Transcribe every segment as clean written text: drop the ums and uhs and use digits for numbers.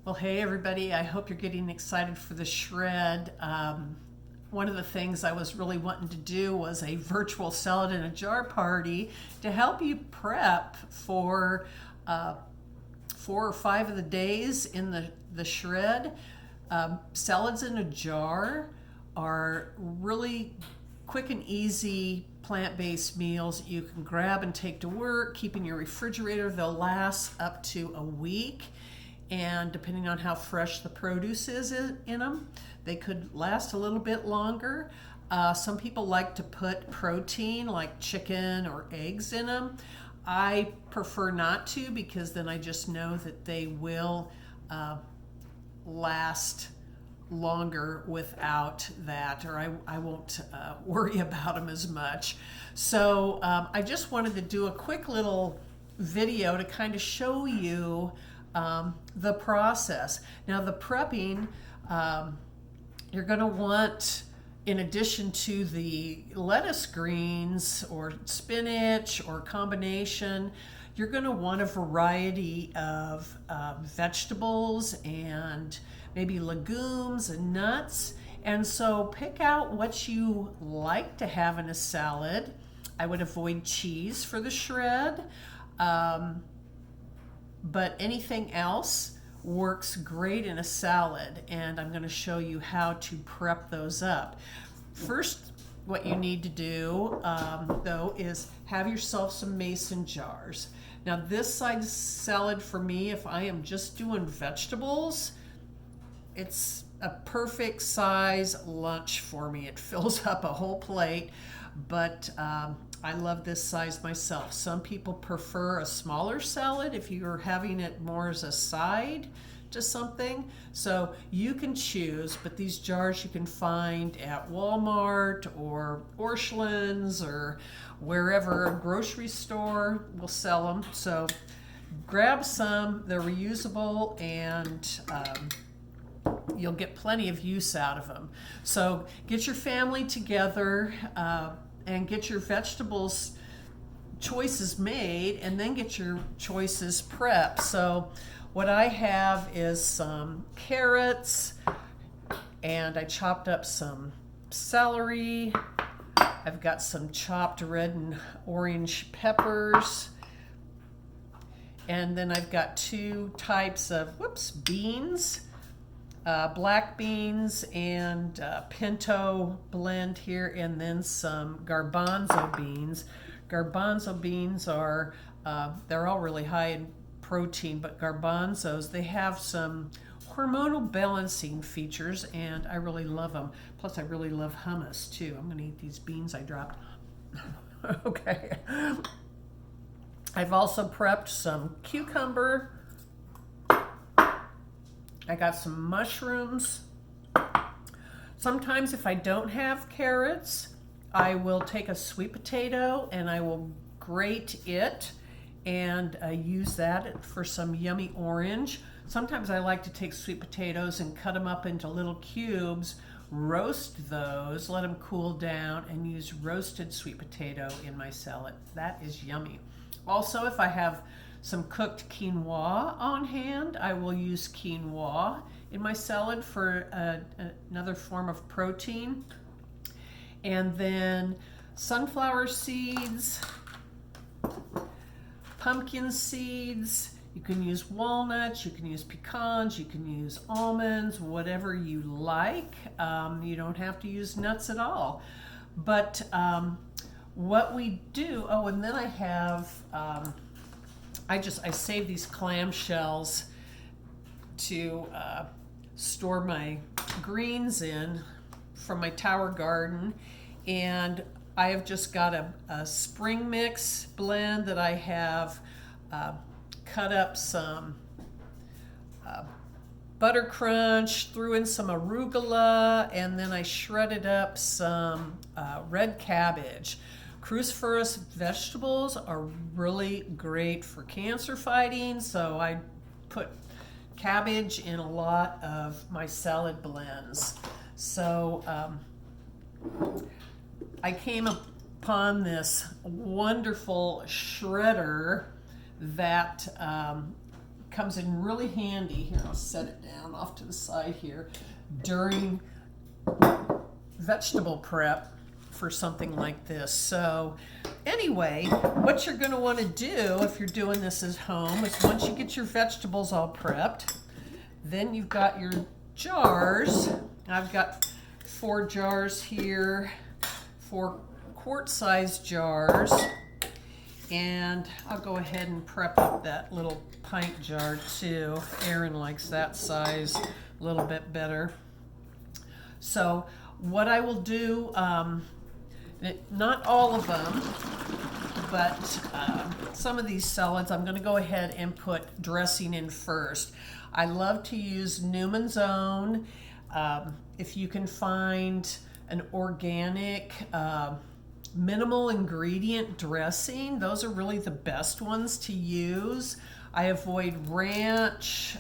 Well, hey everybody, I hope you're getting excited for the shred. One of the things I was really wanting to do was a virtual salad in a jar party to help you prep for 4 or 5 of the days in the shred. Salads in a jar are really quick and easy plant-based meals that you can grab and take to work, keep in your refrigerator. They'll last up to a week, and depending on how fresh the produce is in them, they could last a little bit longer. Some people like to put protein like chicken or eggs in them. I prefer not to, because then I just know that they will last longer without that, or I won't worry about them as much. So I just wanted to do a quick little video to kind of show you the process. Now, the prepping, you're going to want, in addition to the lettuce greens or spinach or combination, you're going to want a variety of vegetables and maybe legumes and nuts. And so pick out what you like to have in a salad. I would avoid cheese for the shred, but anything else works great in a salad, and I'm going to show you how to prep those up. First, what you need to do, though, is have yourself some mason jars. Now, this size salad for me, if I am just doing vegetables, it's a perfect size lunch for me. It fills up a whole plate, but I love this size myself. Some people prefer a smaller salad if you're having it more as a side to something. So you can choose, but these jars you can find at Walmart or Orscheln's or wherever a grocery store will sell them. So grab some, they're reusable, and you'll get plenty of use out of them. So get your family together and get your vegetables choices made, and then get your choices prepped. So what I have is some carrots, and I chopped up some celery. I've got some chopped red and orange peppers. And then I've got 2 types of, beans. Black beans and pinto blend here, and then some garbanzo beans. Garbanzo beans are, they're all really high in protein, but garbanzos, they have some hormonal balancing features, and I really love them. Plus, I really love hummus too. I'm going to eat these beans I dropped. Okay. I've also prepped some cucumber. I got some mushrooms. Sometimes if I don't have carrots, I will take a sweet potato and I will grate it and use that for some yummy orange. Sometimes I like to take sweet potatoes and cut them up into little cubes, roast those, let them cool down, and use roasted sweet potato in my salad. That is yummy. Also, if I have some cooked quinoa on hand, I will use quinoa in my salad for another form of protein. And then sunflower seeds, pumpkin seeds, you can use walnuts, you can use pecans, you can use almonds, whatever you like. You don't have to use nuts at all. But what we do, and then I have, I save these clamshells to store my greens in from my tower garden, and I have just got a spring mix blend that I have cut up some butter crunch, threw in some arugula, and then I shredded up some red cabbage. Cruciferous vegetables are really great for cancer fighting, so I put cabbage in a lot of my salad blends. So I came upon this wonderful shredder that comes in really handy. Here, I'll set it down off to the side here during vegetable prep for something like this. So anyway, what you're going to want to do if you're doing this at home is once you get your vegetables all prepped, then you've got your jars. I've got 4 jars here, 4 quart-sized jars, and I'll go ahead and prep up that little pint jar too. Aaron likes that size a little bit better. So what I will do, not all of them, but some of these salads, I'm going to go ahead and put dressing in first. I love to use Newman's Own. If you can find an organic, minimal ingredient dressing, those are really the best ones to use. I avoid ranch,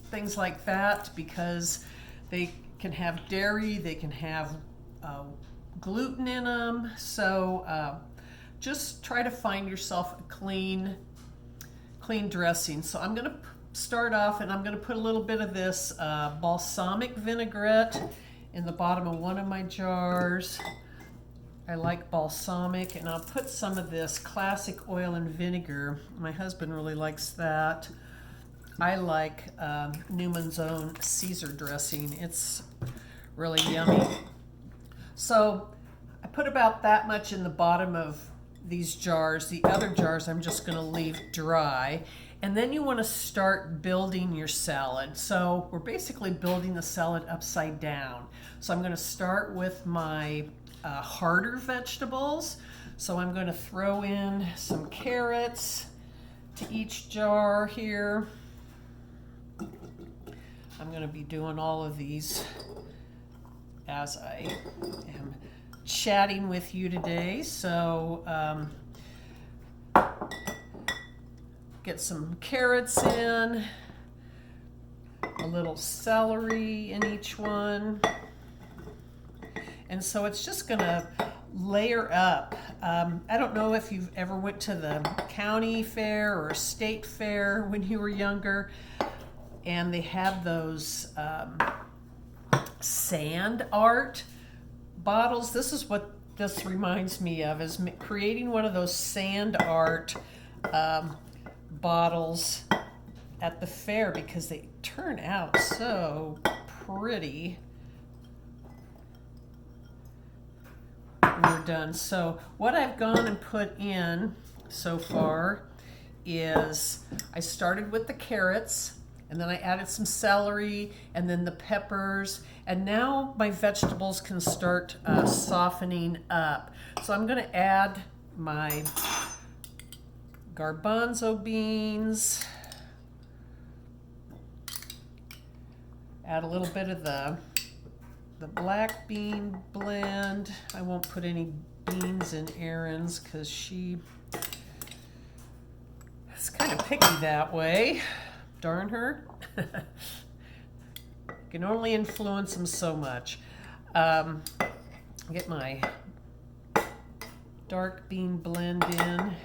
things like that, because they can have dairy, they can have gluten in them. So just try to find yourself a clean dressing. So I'm going to start off, and I'm going to put a little bit of this balsamic vinaigrette in the bottom of one of my jars. I like balsamic, and I'll put some of this classic oil and vinegar. My husband really likes that. I like Newman's Own Caesar dressing. It's really yummy. So I put about that much in the bottom of these jars. The other jars I'm just going to leave dry. And then you want to start building your salad. So we're basically building the salad upside down. So I'm going to start with my harder vegetables. So I'm going to throw in some carrots to each jar here. I'm going to be doing all of these as I am chatting with you today. So get some carrots in, a little celery in each one. And so it's just gonna layer up. I don't know if you've ever went to the county fair or state fair when you were younger, and they have those sand art bottles. This is what this reminds me of, is creating one of those sand art bottles at the fair, because they turn out so pretty. We're done. So what I've gone and put in so far is I started with the carrots, and then I added some celery, and then the peppers, and now my vegetables can start softening up. So I'm going to add my garbanzo beans, add a little bit of the black bean blend. I won't put any beans in Erin's because she is kind of picky that way. Darn her. Can only influence them so much. Get my dark bean blend in.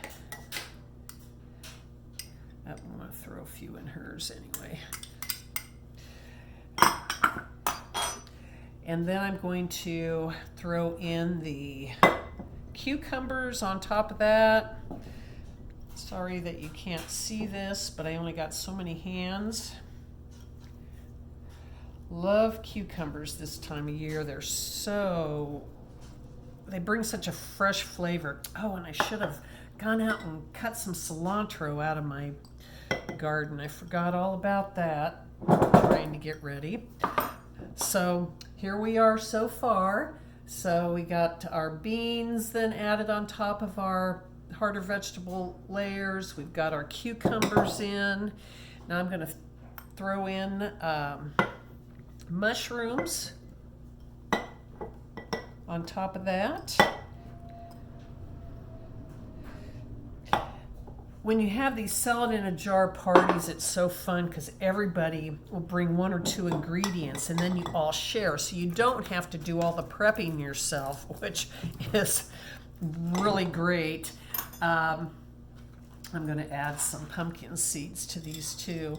I'm going to throw a few in hers anyway. And then I'm going to throw in the cucumbers on top of that. Sorry that you can't see this, but I only got so many hands. Love cucumbers this time of year. They bring such a fresh flavor. Oh, and I should have gone out and cut some cilantro out of my garden. I forgot all about that, trying to get ready. So here we are so far. So we got our beans then added on top of our harder vegetable layers. We've got our cucumbers in. Now I'm going to throw in mushrooms on top of that. When you have these salad in a jar parties, it's so fun because everybody will bring 1 or 2 ingredients and then you all share. So you don't have to do all the prepping yourself, which is really great. I'm going to add some pumpkin seeds to these too.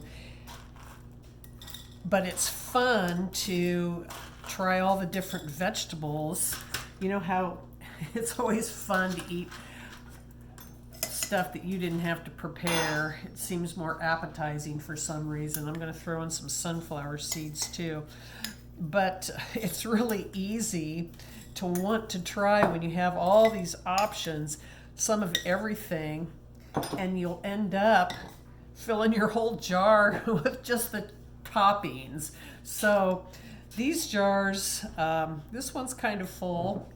But it's fun to try all the different vegetables. You know how it's always fun to eat stuff that you didn't have to prepare. It seems more appetizing for some reason. I'm going to throw in some sunflower seeds too. But it's really easy to want to try when you have all these options, some of everything, and you'll end up filling your whole jar with just the toppings. So these jars, this one's kind of full,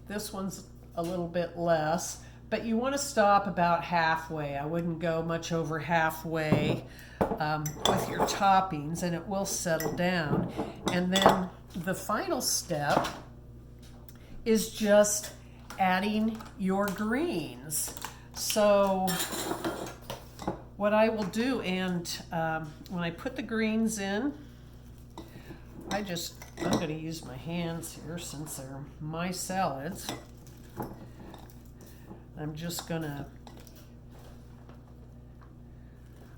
this one's a little bit less, but you want to stop about halfway. I wouldn't go much over halfway with your toppings, and it will settle down. And then the final step is just adding your greens. So what I will do, and when I put the greens in, I'm going to use my hands here since they're my salads. I'm just going to,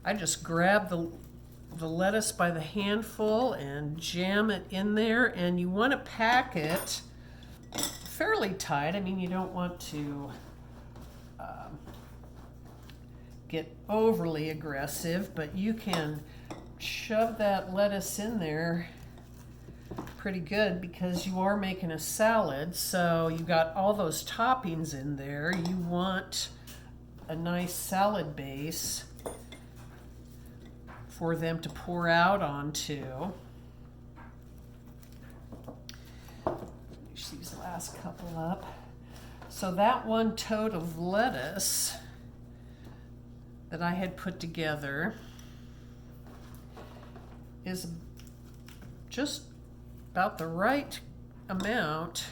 I just grab the lettuce by the handful and jam it in there, and you want to pack it fairly tight. I mean, you don't want to get overly aggressive, but you can shove that lettuce in there pretty good because you are making a salad. So you got all those toppings in there. You want a nice salad base for them to pour out onto. Finish these last couple up. So that one tote of lettuce that I had put together is just about the right amount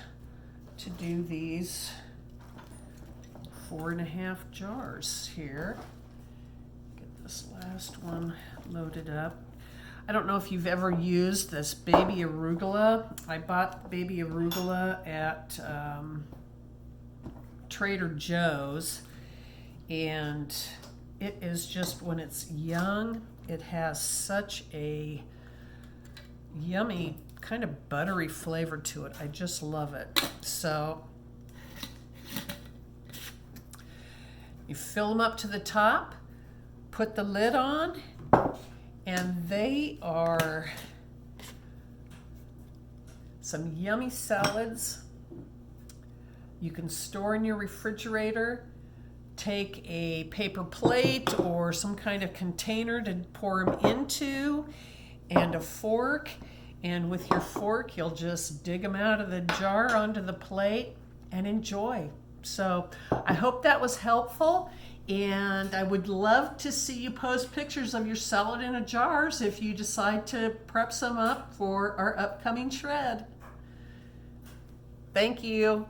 to do these 4.5 jars here. Get this last one loaded up. I don't know if you've ever used this baby arugula. I bought baby arugula at Trader Joe's, and it is just, when it's young, it has such a yummy kind of buttery flavor to it. I just love it. So you fill them up to the top, put the lid on, and they are some yummy salads. You can store in your refrigerator. Take a paper plate or some kind of container to pour them into, and a fork. And with your fork, you'll just dig them out of the jar onto the plate and enjoy. So I hope that was helpful. And I would love to see you post pictures of your salad in a jars if you decide to prep some up for our upcoming shred. Thank you.